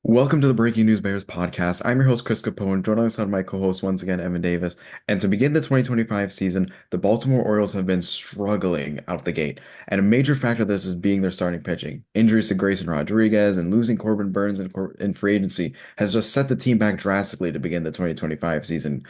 Welcome to the Breaking News Bears podcast. I'm your host, Chris Capone, joined alongside my co-host once again, Evan Davis. And to begin the 2025 season, the Baltimore Orioles have been struggling out the gate. And a major factor of this is being their starting pitching. Injuries to Grayson Rodriguez and losing Corbin Burns in free agency has just set the team back drastically to begin the 2025 season.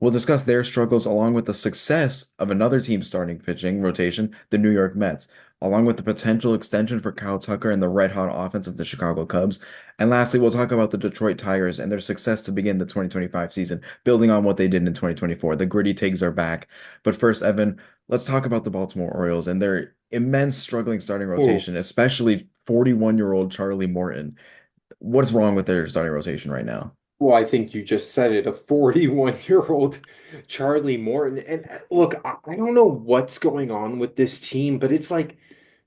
We'll discuss their struggles along with the success of another team starting pitching rotation, the New York Mets, along with the potential extension for Kyle Tucker and the red-hot offense of the Chicago Cubs. And lastly, we'll talk about the Detroit Tigers and their success to begin the 2025 season, building on what they did in 2024. The gritty takes are back. But first, Evan, let's talk about the Baltimore Orioles and their immense struggling starting Oh, rotation, especially 41-year-old Charlie Morton. What's wrong with their starting rotation right now? well, I think you just said it, a 41-year-old Charlie Morton. And look, I don't know what's going on with this team, but it's like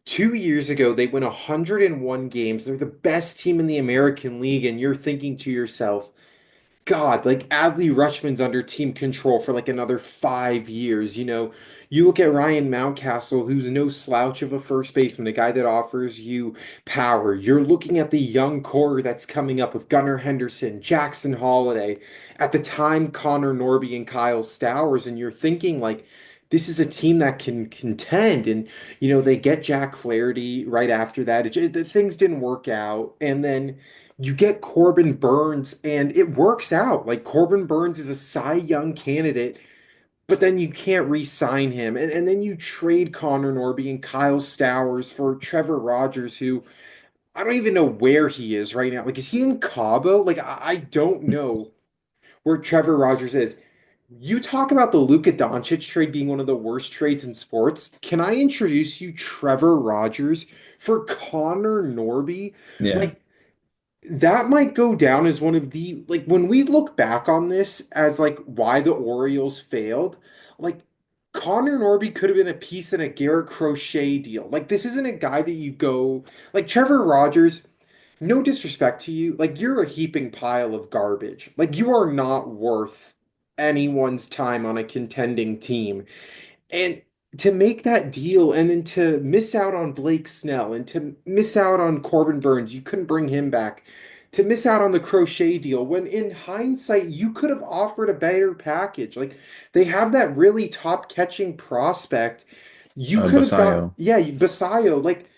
2 years ago, they win 101 games. They're the best team in the American League, and you're thinking to yourself, God, like Adley Rutschman's under team control for like another 5 years. You look at Ryan Mountcastle, who's no slouch of a first baseman, a guy that offers you power. You're looking at the young core that's coming up with Gunnar Henderson, Jackson Holliday, at the time Connor Norby and Kyle Stowers, and you're thinking like this is a team that can contend. And they get Jack Flaherty right after that. Things didn't work out, and then you get Corbin Burns and it works out. Like Corbin Burns is a Cy Young candidate, but then you can't re-sign him. And then you trade Connor Norby and Kyle Stowers for Trevor Rogers, who I don't even know where he is right now. Like, is he in Cabo? Like, I don't know where Trevor Rogers is. You talk about the Luka Doncic trade being one of the worst trades in sports. Can I introduce you Trevor Rogers for Connor Norby? Yeah. Like, that might go down as one of the like when we look back on this as like why the Orioles failed, like Connor Norby could have been a piece in a Garrett Crochet deal. Like this isn't a guy that you go like Trevor Rogers, no disrespect to you, like you're a heaping pile of garbage. Like you are not worth anyone's time on a contending team. And to make that deal and then to miss out on Blake Snell and to miss out on Corbin Burns, you couldn't bring him back. To miss out on the Crochet deal, when in hindsight, you could have offered a better package. Like they have that really top catching prospect. You could have got, Basayo. yeah, Basayo. Like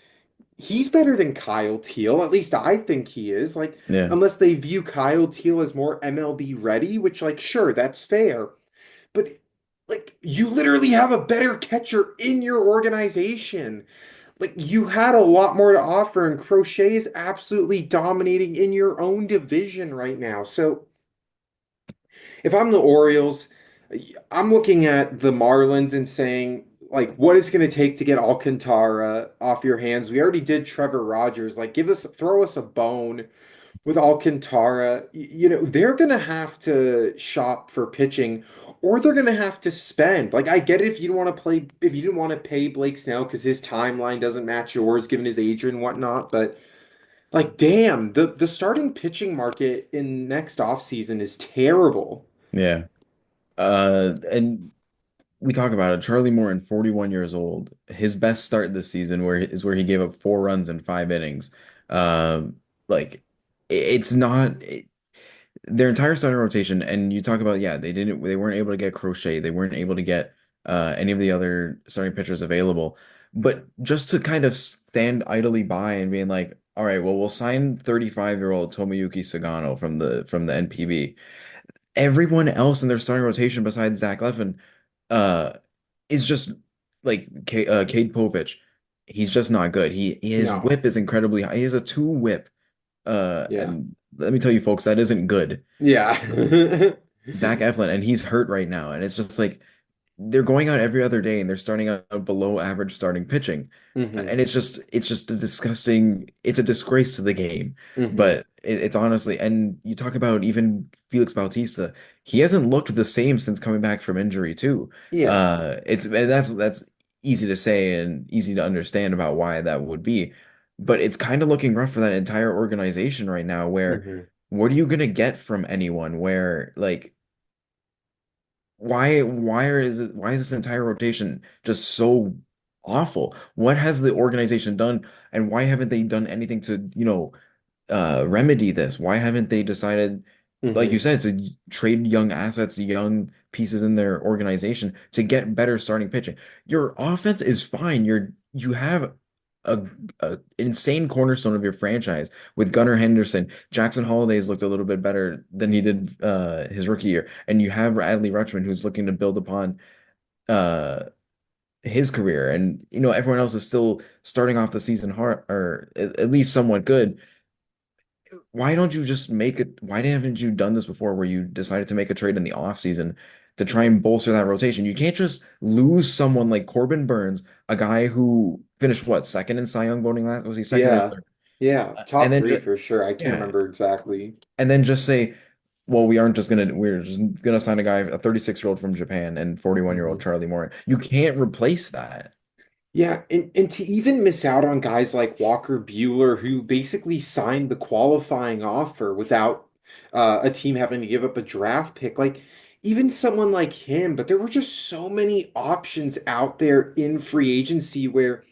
he's better than Kyle Teal. At least I think he is. Like, Yeah. unless they view Kyle Teal as more MLB ready, which, like, sure, that's fair. But like you literally have a better catcher in your organization. Like you had a lot more to offer, and Crochet is absolutely dominating in your own division right now. So if I'm the Orioles, I'm looking at the Marlins and saying, like, what is going to take to get Alcantara off your hands? We already did Trevor Rogers. Like, throw us a bone with Alcantara. They're going to have to shop for pitching or they're going to have to spend. Like, I get it if you don't want to play, if you didn't want to pay Blake Snell because his timeline doesn't match yours given his age and whatnot. But, like, damn, the starting pitching market in next offseason is terrible. Yeah. And we talk about it. Charlie Morton, 41 years old. His best start this season where he gave up 4 runs in 5 innings. Like it's not their entire starting rotation. And you talk about, yeah, they weren't able to get Crochet. They weren't able to get any of the other starting pitchers available. But just to kind of stand idly by and being like, all right, well, we'll sign 35-year-old Tomoyuki Sagano from the NPB. Everyone else in their starting rotation besides Zach Leffen uh is just like Cade Povich. He's just not good. His No. whip is incredibly high. He has a two whip. Yeah. And let me tell you folks, that isn't good. Yeah. Zach Eflin, and he's hurt right now. And it's just like they're going out every other day and they're starting out below average starting pitching. hmm And it's just it's a disgrace to the game. hmm But it's honestly, and you talk about even Felix Bautista, he hasn't looked the same since coming back from injury too. Yeah. It's and that's easy to say and easy to understand about why that would be. But it's kind of looking rough for that entire organization right now where hmm what are you gonna get from anyone where like why is this entire rotation just so awful? What has the organization done, and why haven't they done anything to, remedy this? Why haven't they decided, like you Hmm. said, to trade young assets, young pieces in their organization to get better starting pitching? Your offense is fine. You have a, a insane cornerstone of your franchise with Gunnar Henderson. Jackson Holiday's looked a little bit better than he did his rookie year, and you have Adley Rutschman who's looking to build upon uh his career, and everyone else is still starting off the season hard or at least somewhat good. Why don't you just make it? Why haven't you done this before where you decided to make a trade in the offseason to try and bolster that rotation? You can't just lose someone like Corbin Burns, a guy who finished what, second in Cy Young voting last? Was he second or Yeah. third? Yeah. And Top then three just for sure. I can't yeah, remember exactly. and then just say, well, we're just gonna sign a guy, a 36-year-old from Japan and 41-year-old Mhm. Charlie Moore. You can't replace that. Yeah, and to even miss out on guys like Walker Bueller, who basically signed the qualifying offer without a team having to give up a draft pick, like even someone like him, but there were just so many options out there in free agency where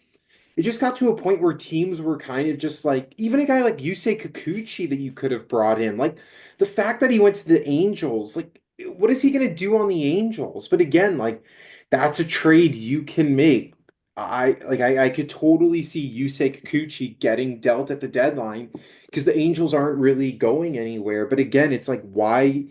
it just got to a point where teams were kind of just like, even a guy like Yusei Kikuchi that you could have brought in, like the fact that he went to the Angels, like what is he going to do on the Angels? But again, like that's a trade you can make. I could totally see Yusei Kikuchi getting dealt at the deadline because the Angels aren't really going anywhere. But again, it's like why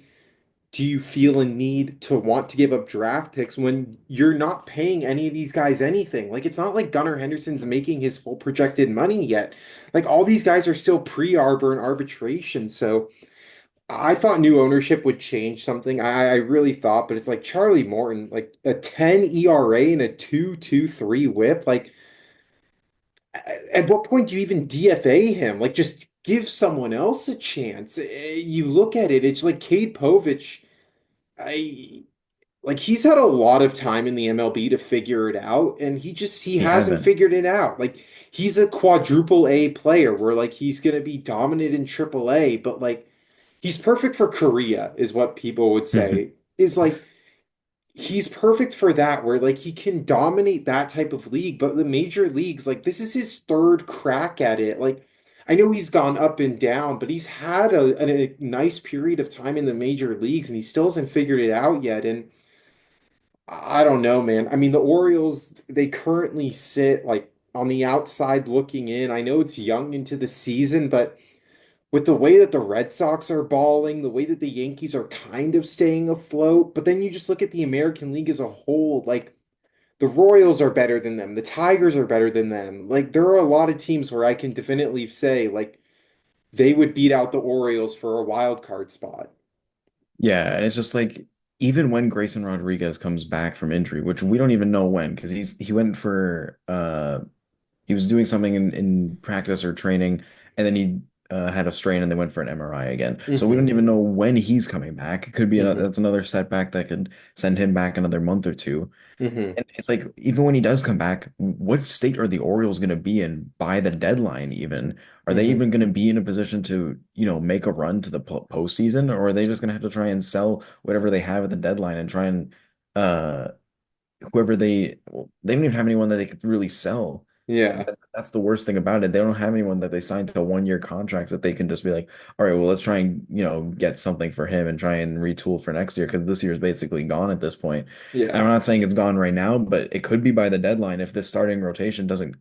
do you feel a need to want to give up draft picks when you're not paying any of these guys anything? Like, it's not like Gunnar Henderson's making his full projected money yet. Like, all these guys are still pre-arbor and arbitration. So I thought new ownership would change something. I really thought, but it's like Charlie Morton, like a 10 ERA and a 2.23 whip. Like, at what point do you even DFA him? Like, just give someone else a chance. You look at it, it's like Cade Povich. I like he's had a lot of time in the MLB to figure it out, and he He hasn't hasn't. figured it out. Like he's a quadruple A player where like he's gonna be dominant in triple A, but like he's perfect for Korea, is what people would say. Is like he's perfect for that, where like he can dominate that type of league, but the major leagues, like this is his third crack at it. Like I know he's gone up and down, but he's had a nice period of time in the major leagues and he still hasn't figured it out yet. And I don't know, man. I mean, the Orioles, they currently sit like on the outside looking in. I know it's young into the season, but with the way that the Red Sox are balling, the way that the Yankees are kind of staying afloat, but then you just look at the American League as a whole, like the Royals are better than them, the Tigers are better than them. Like there are a lot of teams where I can definitively say like they would beat out the Orioles for a wild card spot. Yeah, and it's just like even when Grayson Rodriguez comes back from injury, which we don't even know when, because he went for he was doing something in practice or training, and then he had a strain and they went for an MRI again. So we Hmm. don't even know when he's coming back. It could be Hmm. that's another setback that could send him back another month or two. Hmm. And it's like, even when he does come back, what state are the Orioles going to be in by the deadline even? Are they Hmm. even going to be in a position to, make a run to the postseason, or are they just going to have to try and sell whatever they have at the deadline and try and uh whoever well, they don't even have anyone that they could really sell. Yeah. That's the worst thing about it. They don't have anyone that they signed to 1-year contracts that they can just be like, all right, well, let's try and, get something for him and try and retool for next year because this year is basically gone at this point. And I'm Yeah. not saying it's gone right now, but it could be by the deadline if this starting rotation doesn't,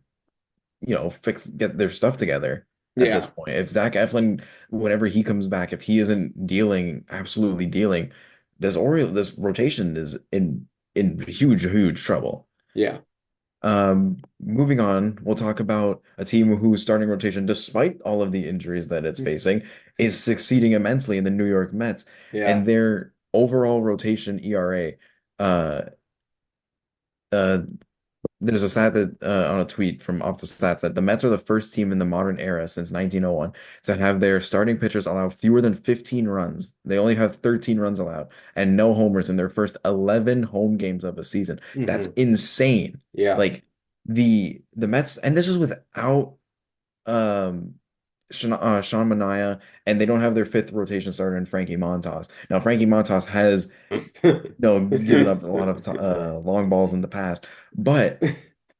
get their stuff together at this Yeah. point. If Zach Eflin, whenever he comes back, if he isn't dealing, absolutely dealing, this rotation is in huge, huge trouble. Yeah. Moving on, we'll talk about a team whose starting rotation, despite all of the injuries that it's facing, is succeeding immensely in the New York Mets, Yeah. and their overall rotation ERA. Uh, uh, there's a stat that on a tweet from Off the Stats that the Mets are the first team in the modern era since 1901 to have their starting pitchers allow fewer than 15 runs. They only have 13 runs allowed and no homers in their first 11 home games of a season. That's Hmm. insane. Yeah. Like the Mets, and this is without um Sean Manaea, and they don't have their fifth rotation starter in Frankie Montas. Now, Frankie Montas has given up a lot of long balls in the past, but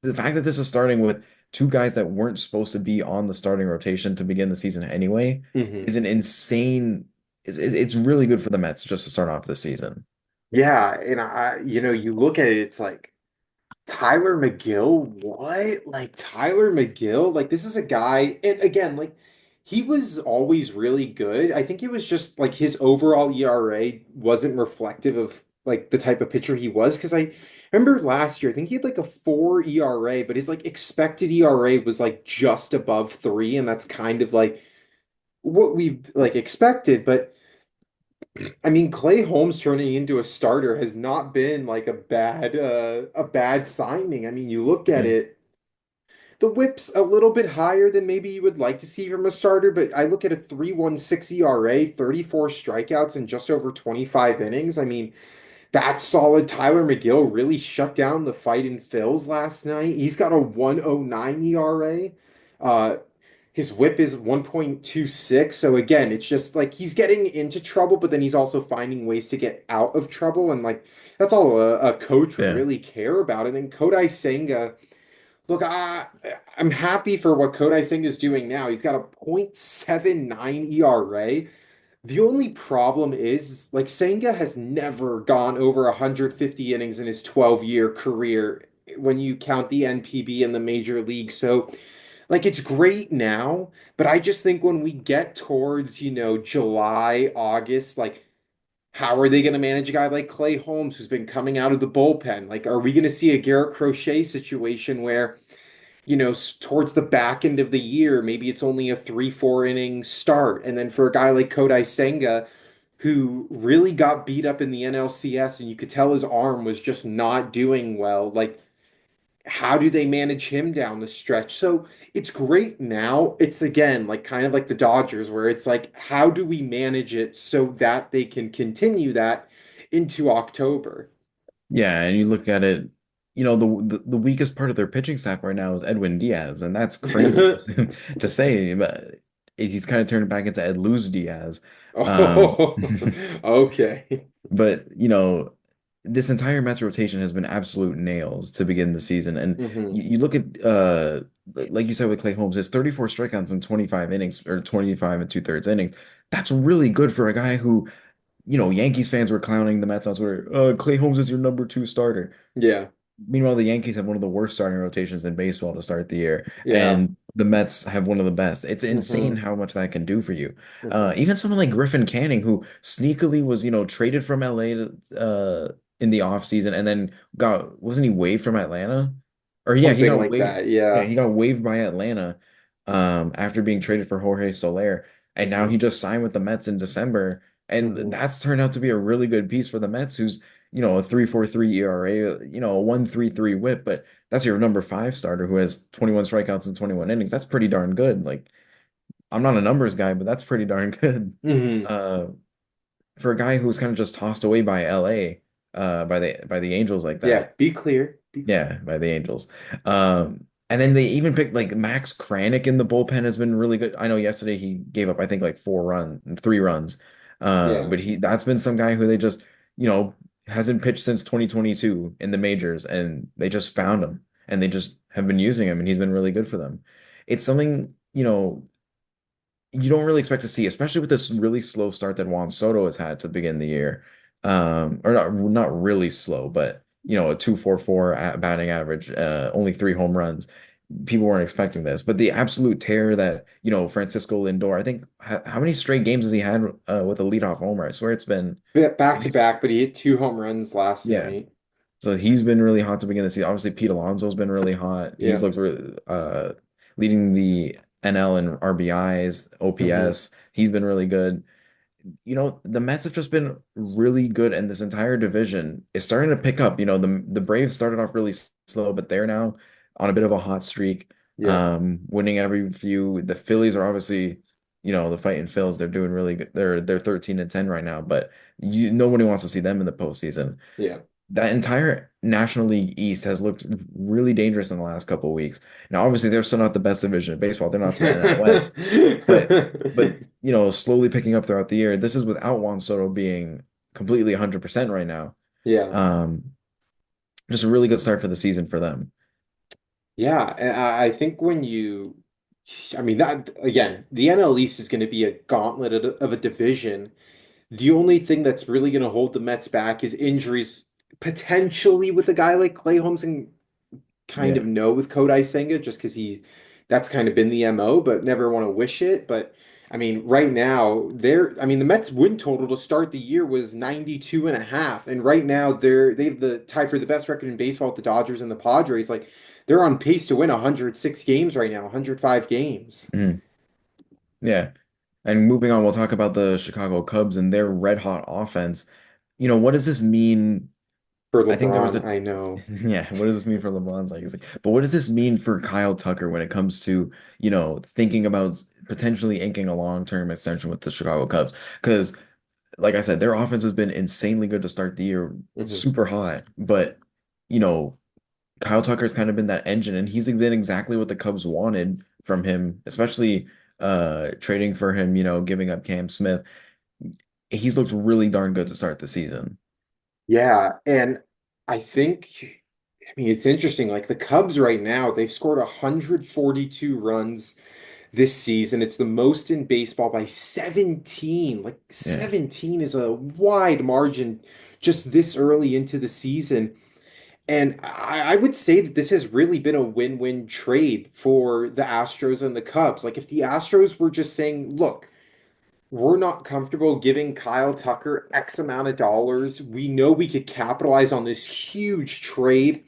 the fact that this is starting with two guys that weren't supposed to be on the starting rotation to begin the season anyway, Hmm. is an insane. It's really good for the Mets just to start off the season. Yeah, and you look at it, it's like Tyler McGill, what? Like Tyler McGill, like this is a guy, and again, like he was always really good. I think it was just like his overall ERA wasn't reflective of like the type of pitcher he was. Because I remember last year, I think he had like a 4 ERA, but his like expected ERA was like just above 3, and that's kind of like what we've like expected. But I mean, Clay Holmes turning into a starter has not been like a bad signing. I mean, you look at Yeah. it, the whip's a little bit higher than maybe you would like to see from a starter, but I look at a 3.16 ERA, 34 strikeouts in just over 25 innings. I mean, that's solid. Tyler McGill really shut down the fight in Phils last night. He's got a 109 ERA. Uh, his whip is 1.26. So again, it's just like he's getting into trouble, but then he's also finding ways to get out of trouble. And like that's all a coach would Yeah. really care about. And then Kodai Senga, look, I'm happy for what Kodai Senga is doing now. He's got a 0.79 ERA. The only problem is, like, Senga has never gone over 150 innings in his 12-year career when you count the NPB in the major league. So, like, it's great now, but I just think when we get towards, July, August, like, how are they going to manage a guy like Clay Holmes who's been coming out of the bullpen? Like, are we going to see a Garrett Crochet situation where towards the back end of the year, maybe it's only a 3-4 inning start. And then for a guy like Kodai Senga, who really got beat up in the NLCS and you could tell his arm was just not doing well, like, how do they manage him down the stretch? So it's great now. It's again, like kind of like the Dodgers, where it's like, how do we manage it so that they can continue that into October? Yeah, and you look at it, the weakest part of their pitching staff right now is Edwin Diaz, and that's crazy to say, but he's kind of turned back into Ed Lose Diaz. Um, Oh, okay. but this entire Mets rotation has been absolute nails to begin the season, and Hmm. you look at like you said with Clay Holmes, his 34 strikeouts in 25 innings or 25 and two-thirds innings. That's really good for a guy who Yankees fans were clowning the Mets on Twitter. Clay Holmes is your number two starter. Yeah. Meanwhile, the Yankees have one of the worst starting rotations in baseball to start the year, Yeah. and the Mets have one of the best. It's insane Hmm. how much that can do for you. Hmm. Even someone like Griffin Canning, who sneakily was, traded from LA in the offseason and then wasn't he waived from Atlanta? Or yeah, he Something got like waived. that. Yeah, Yeah. he got waived by Atlanta after being traded for Jorge Soler, and now Hmm. he just signed with the Mets in December, and Hmm. that's turned out to be a really good piece for the Mets, who's a 3.43 ERA, a 1.33 whip, but that's your number five starter who has 21 strikeouts and 21 innings. That's pretty darn good. Like, I'm not a numbers guy, but that's pretty darn good. Hmm. Uh, for a guy who was kind of just tossed away by LA, by the Angels like Yeah. that. Be clear. Be clear. Yeah, by the Angels. And then they even picked like Max Kranick in the bullpen has been really good. I know yesterday he gave up, I think, like 3 runs. Yeah. But that's been some guy who they just, you know, hasn't pitched since 2022 in the majors, and they just found him and they just have been using him, and he's been really good for them. It's something, you don't really expect to see, especially with this really slow start that Juan Soto has had to begin the year. Or not really slow, but a 2.44 batting average, only 3 home runs. People weren't expecting this, but the absolute tear that Francisco Lindor, I think, how many straight games has he had with a leadoff homer? I swear it's been Yeah, back at to least, back, but he hit 2 home runs last yeah. night. So he's been really hot to begin the season. Obviously, Pete Alonso's been really hot. He's Yeah. looked really, leading the NL in RBIs, Hmm. OPS. He's been really good. The Mets have just been really good, and this entire division is starting to pick up. The Braves started off really slow, but they're now on a bit of a hot streak, Yeah. winning every few. The Phillies are obviously, the fighting Phils. They're doing really good. They're 13-10 right now, but nobody wants to see them in the postseason. Yeah. That entire National League East has looked really dangerous in the last couple of weeks. Now, obviously, they're still not the best division of baseball. They're not the NL West, but slowly picking up throughout the year. This is without Juan Soto being completely 100% right now. Yeah. Um, just a really good start for the season for them. Yeah, and I think I mean, that again, the NL East is going to be a gauntlet of a division. The only thing that's really going to hold the Mets back is injuries, potentially with a guy like Clay Holmes and kind of Yeah. know with Kodai Senga just because that's kind of been the MO, but never want to wish it. But I mean, right now, I mean, the Mets win total to start the year was 92 and a half. And right now they have the tie for the best record in baseball with the Dodgers and the Padres. Like they're on pace to win 106 games right now, 105 games Mhm. Yeah. And moving on, we'll talk about the Chicago Cubs and their red hot offense. What does this mean? for I think there was LeBron. a I know. yeah, what does this mean for LeBron's legacy? But what does this mean for Kyle Tucker when it comes to, thinking about potentially inking a long-term extension with the Chicago Cubs? Because, like I said, their offense has been insanely good to start the year, Mhm. super hot. But, you know, Kyle Tucker's kind of been that engine, and he's been exactly what the Cubs wanted from him, especially trading for him, giving up Cam Smith. He's looked really darn good to start the season. Yeah, and I think, I mean, it's interesting. Like the Cubs right now, they've scored 142 runs this season. It's the most in baseball by 17. Like Yeah, 17 is a wide margin just this early into the season. And I would say that this has really been a win-win trade for the Astros and the Cubs. Like if the Astros were just saying, look, we're not comfortable giving Kyle Tucker X amount of dollars. We know we could capitalize on this huge trade.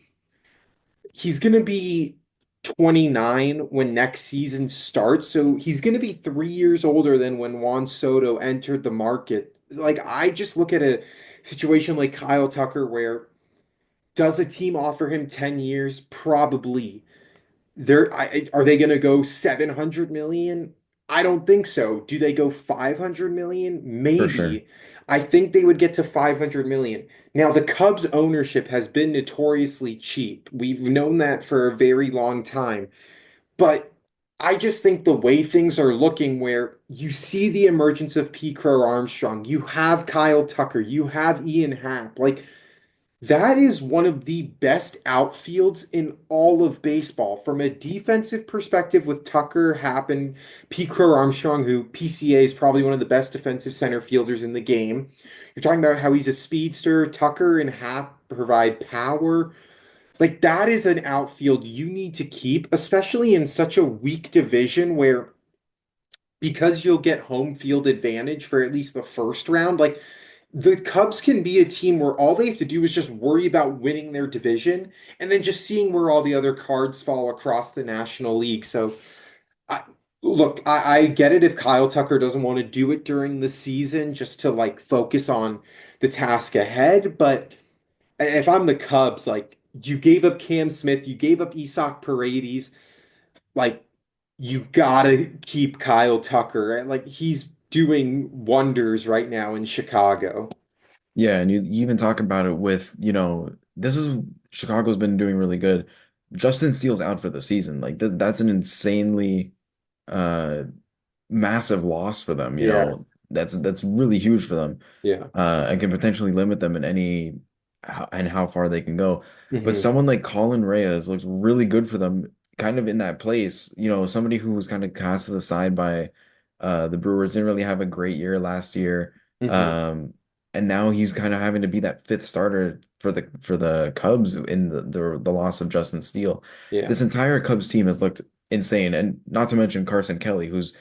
He's going to be 29 when next season starts. So he's going to be 3 years older than when Juan Soto entered the market. Like, I just look at a situation like Kyle Tucker where does a team offer him 10 years? Probably. Are they going to go 700 million? I don't think so. Do they go 500 million? for sure. Maybe. I think they would get to 500 million. Now, the Cubs ownership has been notoriously cheap. We've known that for a very long time. But I just think the way things are looking, where you see the emergence of P. Crow Armstrong, you have Kyle Tucker, you have Ian Happ. Like, that is one of the best outfields in all of baseball from a defensive perspective with Tucker, Happen, P. Crow Armstrong, who PCA is probably one of the best defensive center fielders in the game. You're talking about how he's a speedster. Tucker and Happ provide power. Like that is an outfield you need to keep, especially in such a weak division where because you'll get home field advantage for at least the first round, like the Cubs can be a team where all they have to do is just worry about winning their division and then just seeing where all the other cards fall across the National League. So, I, look, I get it if Kyle Tucker doesn't want to do it during the season just to like focus on the task ahead. But if I'm the Cubs, like you gave up Cam Smith, you gave up Isak Paredes, like you gotta keep Kyle Tucker. Like he's doing wonders right now in Chicago. Yeah, and you even talk about it with, this is Chicago's been doing really good. Justin Steele's out for the season. Like that's an insanely uh massive loss for them, Yeah, That's really huge for them. yeah. And can potentially limit them in and how far they can go. But Hmm. someone like Colin Reyes looks really good for them, kind of in that place. Somebody who was kind of cast to the side by the Brewers, didn't really have a great year last year. Hmm. Um, and now he's kind of having to be that fifth starter for the Cubs in the loss of Justin Steele. Yeah. This entire Cubs team has looked insane, and not to mention Carson Kelly, who's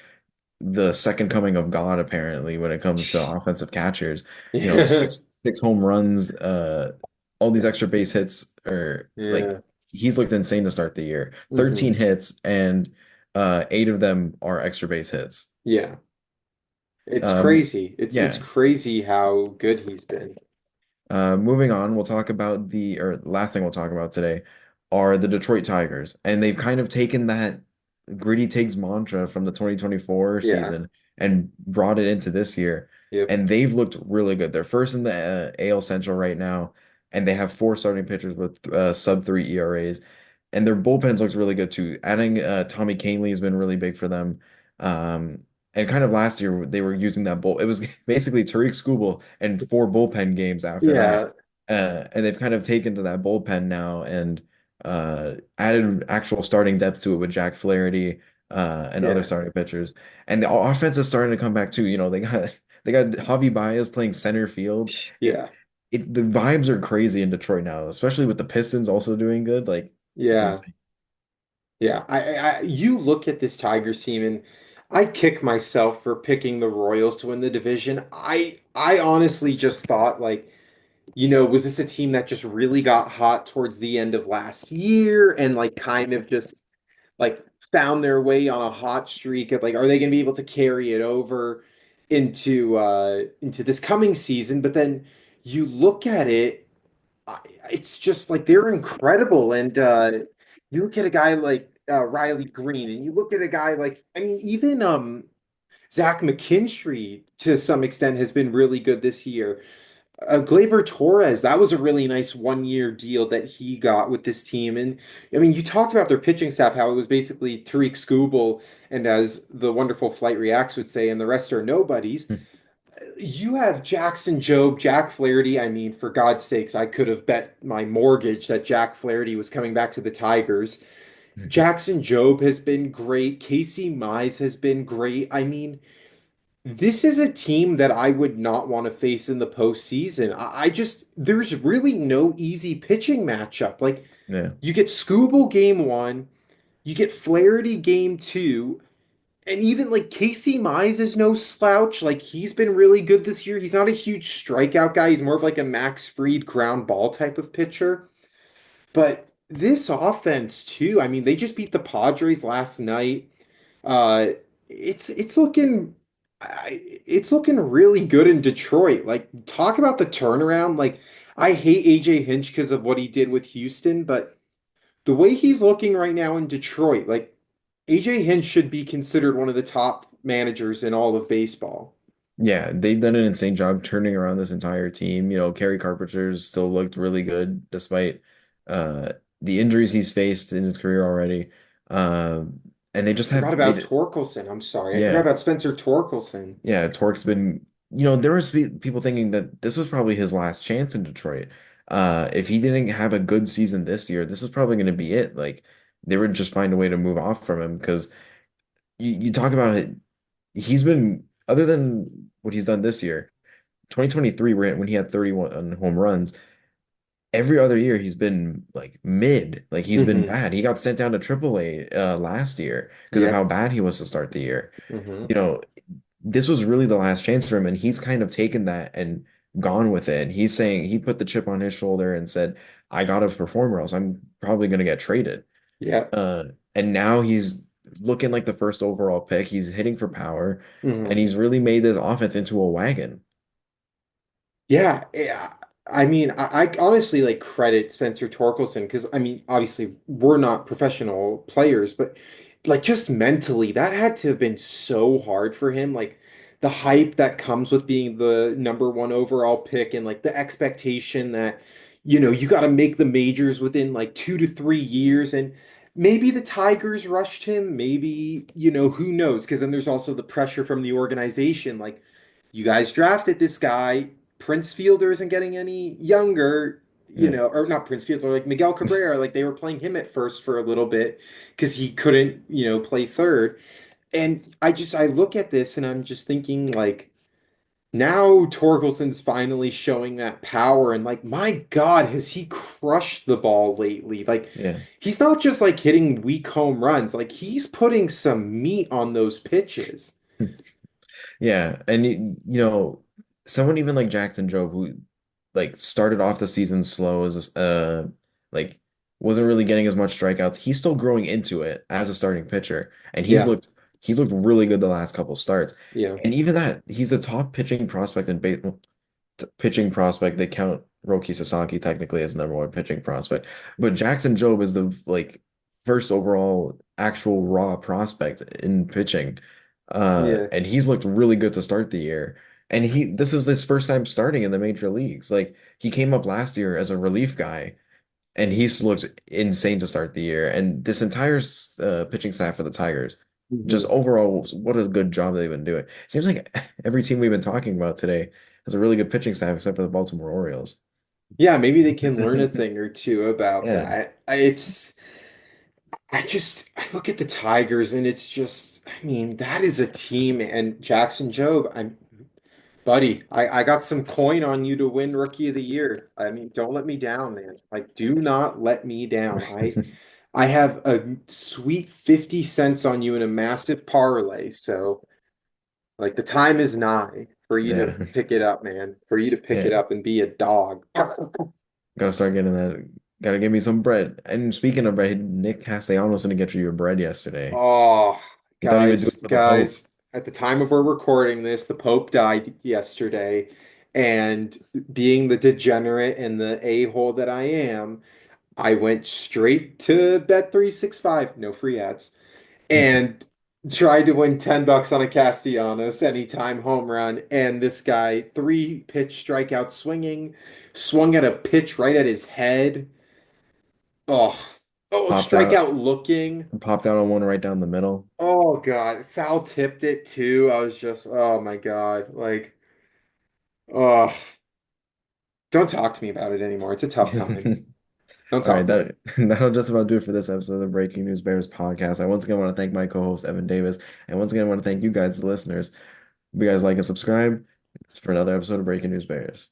the second coming of God apparently when it comes to offensive catchers. Yeah. Six home runs, all these extra base hits are like Yeah. he's looked insane to start the year. 13 Hmm. hits and eight of them are extra base hits. Yeah. It's Um, crazy. It's yeah. crazy how good he's been. Moving on, we'll talk about or last thing we'll talk about today are the Detroit Tigers. And they've kind of taken that gritty takes mantra from the 2024 Yeah. season and brought it into this year. Yep. And they've looked really good. They're first in the AL Central right now, and they have four starting pitchers with sub three ERAs. And their bullpens looks really good too. Adding Tommy Kahnle has been really big for them. Um, and kind of last year they were using that bull. It was basically Tariq Skubal and four bullpen games after that. Yeah. And they've kind of taken to that bullpen now. And added actual starting depth to it with Jack Flaherty and other Yeah. starting pitchers. And the offense is starting to come back too. They got Javi Baez playing center field. It Yeah. the vibes are crazy in Detroit now, especially with the Pistons also doing good. Like it's Yeah. insane. Yeah. You look at this Tigers team and I kick myself for picking the Royals to win the division. I honestly just thought like, was this a team that just really got hot towards the end of last year and like kind of just like found their way on a hot streak of like, are they going to be able to carry it over into this coming season? But then you look at it, it's just like they're incredible. And you look at a guy like Riley Green, and you look at a guy like, I mean, even Zach McKinstry to some extent has been really good this year. Gleyber Torres, that was a really nice 1 year deal that he got with this team. And I mean, you talked about their pitching staff, how it was basically Tariq Skubal, and as the wonderful Flight Reacts would say, and the rest are nobodies. You have Jackson Jobe, Jack Flaherty. I mean, for God's sakes, I could have bet my mortgage that Jack Flaherty was coming back to the Tigers. Jackson Jobe has been great. Casey Mize has been great. I mean, this is a team that I would not want to face in the postseason. There's really no easy pitching matchup. Like, Yeah. you get Scooble game one, you get Flaherty game two, and even like Casey Mize is no slouch. Like, he's been really good this year. He's not a huge strikeout guy, he's more of like a Max Fried ground ball type of pitcher. But this offense, too, I mean, they just beat the Padres last night. Uh, it's looking it's looking really good in Detroit. Like, talk about the turnaround. Like, I hate AJ Hinch because of what he did with Houston, but the way he's looking right now in Detroit, like AJ Hinch should be considered one of the top managers in all of baseball. Yeah, they've done an insane job turning around this entire team. Kerry Carpenter's still looked really good despite uh the injuries he's faced in his career already. And they I just forgot have they about d- Torkelson. I'm sorry. I forgot yeah. about Spencer Torkelson. Yeah, Torque's been, there was people thinking that this was probably his last chance in Detroit. If he didn't have a good season this year, this was probably going to be it. Like they would just find a way to move off from him because you talk about it, he's been other than what he's done this year, 2023 when he had 31 home runs, every other year he's been like mid, like he's been Hmm. bad. He got sent down to AAA last year because of Yeah. how bad he was to start the year. Hmm. You know, this was really the last chance for him, and he's kind of taken that and gone with it. He's saying he put the chip on his shoulder and said, "I gotta perform, or else I'm probably gonna get traded." Yeah. Uh, and now he's looking like the first overall pick. He's hitting for power, and Hmm. he's really made this offense into a wagon. Yeah, yeah. I mean, I honestly like credit Spencer Torkelson because I mean, obviously we're not professional players, but like just mentally, that had to have been so hard for him. Like the hype that comes with being the number one overall pick and like the expectation that, you got to make the majors within like 2 to 3 years. And maybe the Tigers rushed him, maybe, who knows? Because then there's also the pressure from the organization. Like, you guys drafted this guy. Prince Fielder isn't getting any younger, Yeah, or not Prince Fielder, like Miguel Cabrera, like they were playing him at first for a little bit because he couldn't, play third. And I look at this and I'm just thinking like now Torkelson's finally showing that power and like my God, has he crushed the ball lately? Like yeah. he's not just like hitting weak home runs, like he's putting some meat on those pitches. Yeah, and someone even like Jackson Jobe, who like started off the season slow as like wasn't really getting as much strikeouts. He's still growing into it as a starting pitcher, and Yeah, he's looked really good the last couple starts. yeah, And even that, he's the top pitching prospect in baseball. Pitching prospect. They count Roki Sasaki technically as number one pitching prospect, but Jackson Jobe is the like first overall actual raw prospect in pitching. yeah. And he's looked really good to start the year. And this is his first time starting in the major leagues. Like he came up last year as a relief guy, and he's looked insane to start the year. And this entire pitching staff for the Tigers, just Mhm. overall, what a good job they've been doing. Seems like every team we've been talking about today has a really good pitching staff except for the Baltimore Orioles. Yeah, maybe they can learn a thing or two about Yeah, that. I look at the Tigers and it's just, I mean, that is a team. And Jackson Jobe, buddy, I got some coin on you to win Rookie of the Year. I mean, don't let me down, man. Like, do not let me down. I have a sweet 50 cents on you in a massive parlay. So, like, the time is nigh for you to yeah, pick it up, man. For you to pick yeah. it up and be a dog. Gotta start getting that. Gotta give me some bread. And speaking of bread, Nick Castellanos didn't get you your bread yesterday. Oh, He thought he would do it for the Pope. guys, at the time of our recording this, the Pope died yesterday. And being the degenerate and the a-hole that I am, I went straight to Bet365, no free ads, and tried to win $10 on a Castellanos anytime home run. And this guy, three pitch strikeout swinging, swung at a pitch right at his head. Oh, oh, Popped out, strikeout looking. popped out on one right down the middle. Oh God, foul tipped it too. I was just, oh my God, like, oh, don't talk to me about it anymore. It's a tough time. Don't All right, talk to me. that'll just about do it for this episode of the Breaking News Bears podcast. I once again want to thank my co-host Evan Davis, and once again I want to thank you guys, the listeners. If you guys like and subscribe for another episode of Breaking News Bears.